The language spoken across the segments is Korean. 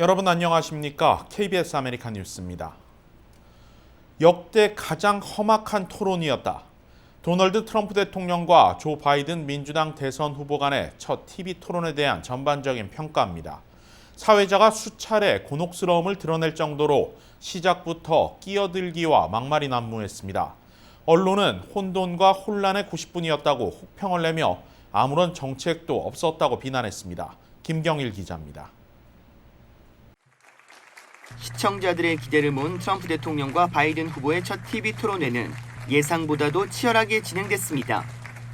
여러분 안녕하십니까? KBS 아메리칸 뉴스입니다. 역대 가장 험악한 토론이었다. 도널드 트럼프 대통령과 조 바이든 민주당 대선 후보 간의 첫 TV 토론에 대한 전반적인 평가입니다. 사회자가 수차례 곤혹스러움을 드러낼 정도로 시작부터 끼어들기와 막말이 난무했습니다. 언론은 혼돈과 혼란의 90분이었다고 혹평을 내며 아무런 정책도 없었다고 비난했습니다. 김경일 기자입니다. 시청자들의 기대를 모은 트럼프 대통령과 바이든 후보의 첫 TV 토론회는 예상보다도 치열하게 진행됐습니다.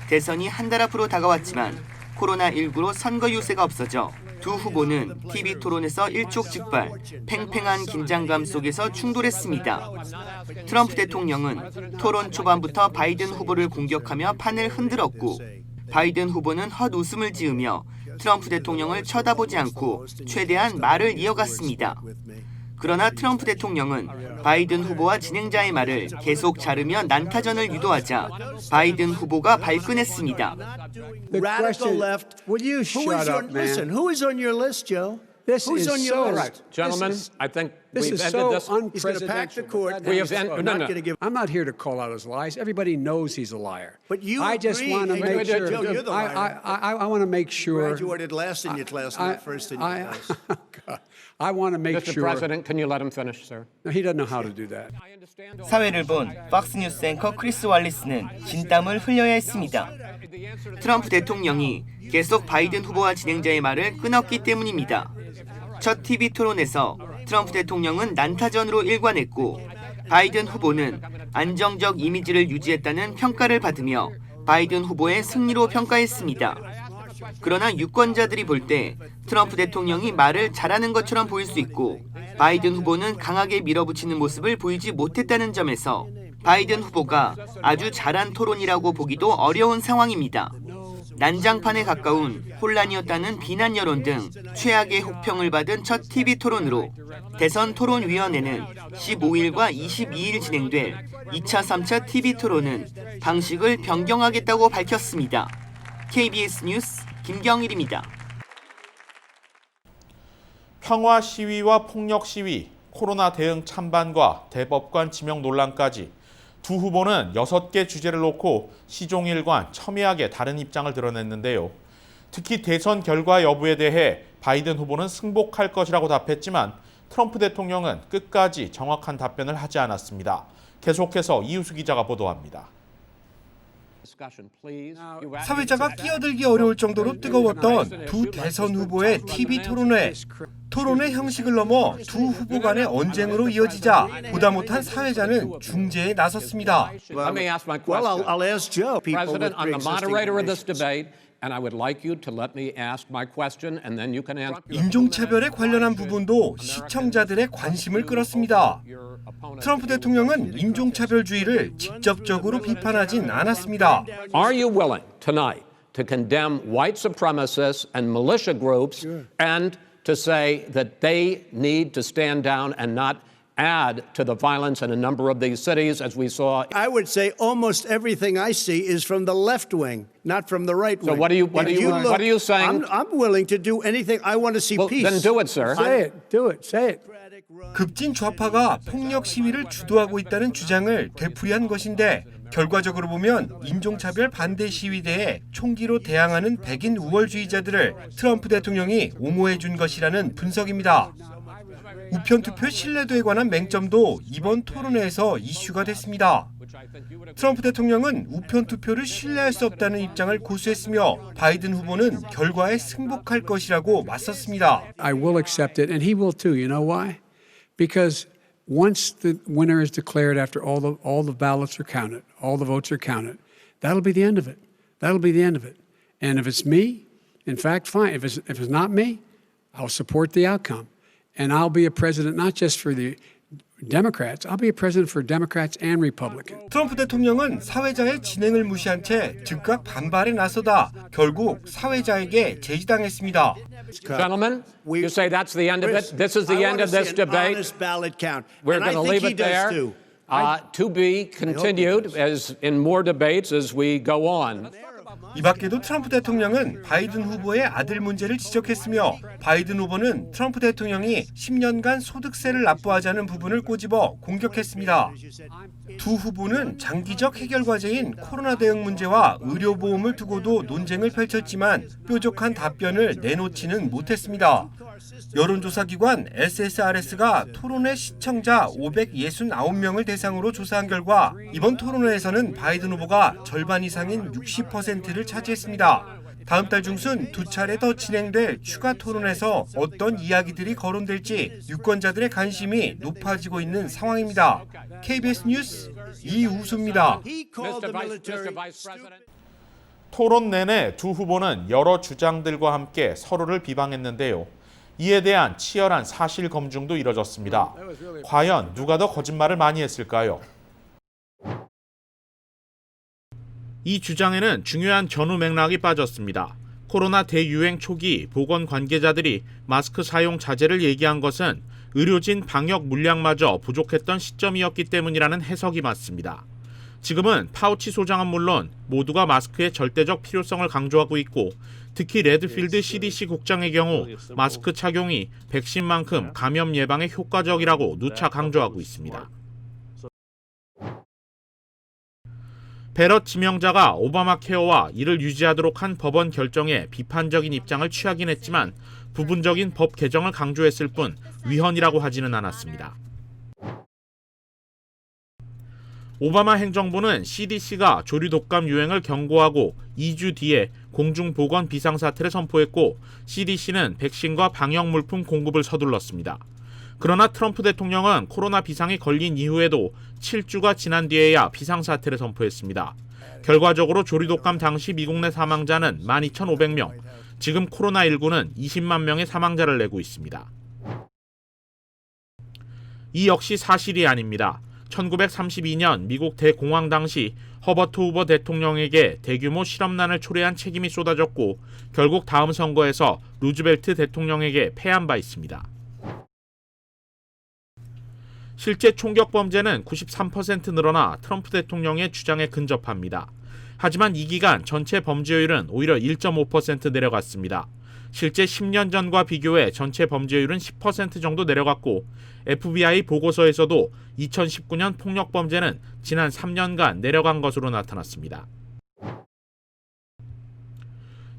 대선이 한 달 앞으로 다가왔지만 코로나19로 선거 유세가 없어져 두 후보는 TV 토론에서 일촉즉발, 팽팽한 긴장감 속에서 충돌했습니다. 트럼프 대통령은 토론 초반부터 바이든 후보를 공격하며 판을 흔들었고 바이든 후보는 헛웃음을 지으며 트럼프 대통령을 쳐다보지 않고 최대한 말을 이어갔습니다. 그러나 트럼프 대통령은 바이든 후보와 진행자의 말을 계속 자르며 난타전을 유도하자 바이든 후보가 발끈했습니다. Radical left. Will you shut up, man? Listen, who is on your list, Joe? Who's on your list? Gentlemen, I think This we've is ended so this. He's going to pack the court. We have I'm not here to call out his lies. Everybody knows he's a liar. But you I just agree, want to and make Joe, sure. you're the liar. I want to make sure. Graduated last in your class, not first in your class. I want to make Mr. sure. President, can you let him finish, sir? No, he doesn't know how to do that. 사회를 본 팍스뉴스 앵커 크리스 왈리스는 진땀을 흘려야 했습니다. 트럼프 대통령이 계속 바이든 후보와 진행자의 말을 끊었기 때문입니다. 첫 TV 토론에서 트럼프 대통령은 난타전으로 일관했고 바이든 후보는 안정적 이미지를 유지했다는 평가를 받으며 바이든 후보의 승리로 평가했습니다. 그러나 유권자들이 볼 때 트럼프 대통령이 말을 잘하는 것처럼 보일 수 있고 바이든 후보는 강하게 밀어붙이는 모습을 보이지 못했다는 점에서 바이든 후보가 아주 잘한 토론이라고 보기도 어려운 상황입니다. 난장판에 가까운 혼란이었다는 비난 여론 등 최악의 혹평을 받은 첫 TV 토론으로 대선 토론위원회는 15일과 22일 진행될 2차, 3차 TV 토론은 방식을 변경하겠다고 밝혔습니다. KBS 뉴스 김경일입니다. 평화 시위와 폭력 시위, 코로나 대응 찬반과 대법관 지명 논란까지 두 후보는 6개 주제를 놓고 시종일관 첨예하게 다른 입장을 드러냈는데요. 특히 대선 결과 여부에 대해 바이든 후보는 승복할 것이라고 답했지만 트럼프 대통령은 끝까지 정확한 답변을 하지 않았습니다. 계속해서 이우수 기자가 보도합니다. 사회자가 끼어들기 어려울 정도로 뜨거웠던 두 대선 후보의 TV 토론회. 토론의 형식을 넘어 두 후보 간의 언쟁으로 이어지자 보다 못한 사회자는 중재에 나섰습니다. Let me ask my Well, question. I'll ask Joe. People with President, I'm the pre-existing moderator of this conditions. debate, and I would like you to let me ask my question, and then you can answer. 인종차별에 관련한 부분도 시청자들의 관심을 끌었습니다. 트럼프 대통령은 인종차별주의를 직접적으로 비판하진 않았습니다. Are you willing tonight to condemn white supremacists and militia groups and to say that they need to stand down and not add to the violence in a number of these cities, as we saw? I would say almost everything I see is from the left wing, not from the right wing. So what are you saying? I'm willing to do anything. I want to see Well, peace. then do it, sir. Say it. Do it. Say it. 급진 좌파가 폭력 시위를 주도하고 있다는 주장을 되풀이한 것인데 결과적으로 보면 인종차별 반대 시위대에 총기로 대항하는 백인 우월주의자들을 트럼프 대통령이 옹호해 준 것이라는 분석입니다. 우편투표 신뢰도에 관한 맹점도 이번 토론회에서 이슈가 됐습니다. 트럼프 대통령은 우편투표를 신뢰할 수 없다는 입장을 고수했으며 바이든 후보는 결과에 승복할 것이라고 맞섰습니다. I will accept it, and he will too. You know why? Because once the winner is declared, after all the ballots are counted, all the votes are counted, that'll be the end of it. That'll be the end of it. And if it's me, in fact, fine. If it's not me, I'll support the outcome, and I'll be a president not just for the Democrats. I'll be a president for Democrats and Republicans. 트럼프 대통령은 사회자의 진행을 무시한 채 즉각 반발에 나서다 결국 사회자에게 제지당했습니다. Gentlemen, you say that's the end of it. This is the end of this debate. We're going to leave it there. To be continued as in more debates as we go on. 이 밖에도 트럼프 대통령은 바이든 후보의 아들 문제를 지적했으며 바이든 후보는 트럼프 대통령이 10년간 소득세를 납부하자는 부분을 꼬집어 공격했습니다. 두 후보는 장기적 해결 과제인 코로나 대응 문제와 의료보험을 두고도 논쟁을 펼쳤지만 뾰족한 답변을 내놓지는 못했습니다. 여론조사기관 SSRS가 토론회 시청자 569명을 대상으로 조사한 결과 이번 토론회에서는 바이든 후보가 절반 이상인 60%를 차지했습니다. 다음 달 중순 두 차례 더 진행될 추가 토론에서 어떤 이야기들이 거론될지 유권자들의 관심이 높아지고 있는 상황입니다. KBS 뉴스 이우수입니다. 토론 내내 두 후보는 여러 주장들과 함께 서로를 비방했는데요. 이에 대한 치열한 사실 검증도 이뤄졌습니다. 과연 누가 더 거짓말을 많이 했을까요? 이 주장에는 중요한 전후 맥락이 빠졌습니다. 코로나 대유행 초기 보건 관계자들이 마스크 사용 자제를 얘기한 것은 의료진 방역 물량마저 부족했던 시점이었기 때문이라는 해석이 맞습니다. 지금은 파우치 소장은 물론 모두가 마스크의 절대적 필요성을 강조하고 있고 특히 레드필드 CDC 국장의 경우 마스크 착용이 백신만큼 감염 예방에 효과적이라고 누차 강조하고 있습니다. 베럿 지명자가 오바마 케어와 이를 유지하도록 한 법원 결정에 비판적인 입장을 취하긴 했지만 부분적인 법 개정을 강조했을 뿐 위헌이라고 하지는 않았습니다. 오바마 행정부는 CDC가 조류 독감 유행을 경고하고 2주 뒤에 공중보건 비상사태를 선포했고 CDC는 백신과 방역 물품 공급을 서둘렀습니다. 그러나 트럼프 대통령은 코로나 비상이 걸린 이후에도 7주가 지난 뒤에야 비상사태를 선포했습니다. 결과적으로 조류독감 당시 미국 내 사망자는 12,500명, 지금 코로나19는 20만 명의 사망자를 내고 있습니다. 이 역시 사실이 아닙니다. 1932년 미국 대공황 당시 허버트 후버 대통령에게 대규모 실험난을 초래한 책임이 쏟아졌고 결국 다음 선거에서 루즈벨트 대통령에게 패한 바 있습니다. 실제 총격 범죄는 93% 늘어나 트럼프 대통령의 주장에 근접합니다. 하지만 이 기간 전체 범죄율은 오히려 1.5% 내려갔습니다. 실제 10년 전과 비교해 전체 범죄율은 10% 정도 내려갔고 FBI 보고서에서도 2019년 폭력 범죄는 지난 3년간 내려간 것으로 나타났습니다.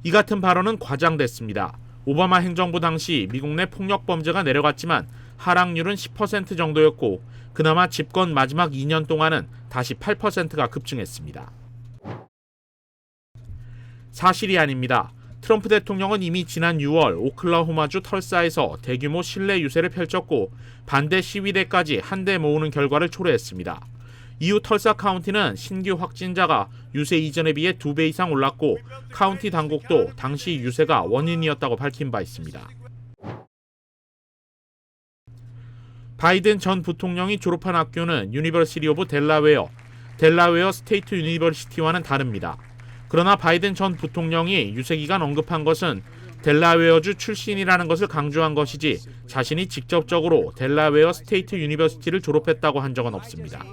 이 같은 발언은 과장됐습니다. 오바마 행정부 당시 미국 내 폭력 범죄가 내려갔지만 하락률은 10% 정도였고 그나마 집권 마지막 2년 동안은 다시 8%가 급증했습니다. 사실이 아닙니다. 트럼프 대통령은 이미 지난 6월 오클라호마주 털사에서 대규모 실내 유세를 펼쳤고 반대 시위대까지 한데 모으는 결과를 초래했습니다. 이후 털사 카운티는 신규 확진자가 유세 이전에 비해 2배 이상 올랐고 카운티 당국도 당시 유세가 원인이었다고 밝힌 바 있습니다. 바이든 전 부통령이 졸업한 학교는 유니버시티 오브 델라웨어 스테이트 유니버시티와는 다릅니다. 그러나 바이든 전 부통령이 유세기간 언급한 것은 델라웨어주 출신이라는 것을 강조한 것이지 자신이 직접적으로 델라웨어 스테이트 유니버시티를 졸업했다고 한 적은 없습니다.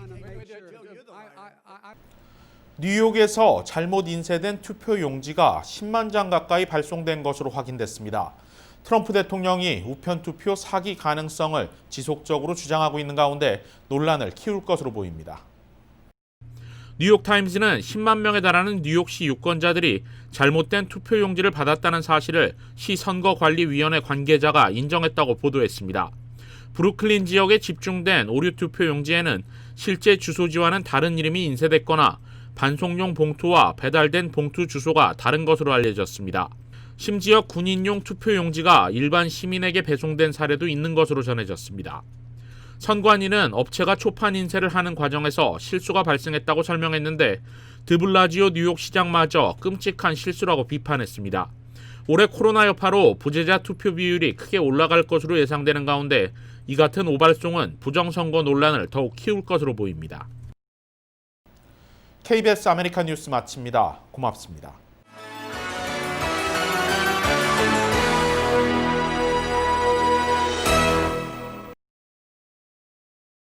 뉴욕에서 잘못 인쇄된 투표 용지가 10만 장 가까이 발송된 것으로 확인됐습니다. 트럼프 대통령이 우편 투표 사기 가능성을 지속적으로 주장하고 있는 가운데 논란을 키울 것으로 보입니다. 뉴욕타임즈는 10만 명에 달하는 뉴욕시 유권자들이 잘못된 투표 용지를 받았다는 사실을 시 선거관리위원회 관계자가 인정했다고 보도했습니다. 브루클린 지역에 집중된 오류 투표 용지에는 실제 주소지와는 다른 이름이 인쇄됐거나 반송용 봉투와 배달된 봉투 주소가 다른 것으로 알려졌습니다. 심지어 군인용 투표용지가 일반 시민에게 배송된 사례도 있는 것으로 전해졌습니다. 선관위는 업체가 초판 인쇄를 하는 과정에서 실수가 발생했다고 설명했는데 드블라지오 뉴욕시장마저 끔찍한 실수라고 비판했습니다. 올해 코로나 여파로 부재자 투표 비율이 크게 올라갈 것으로 예상되는 가운데 이 같은 오발송은 부정선거 논란을 더욱 키울 것으로 보입니다. KBS 아메리칸 뉴스 마칩니다. 고맙습니다.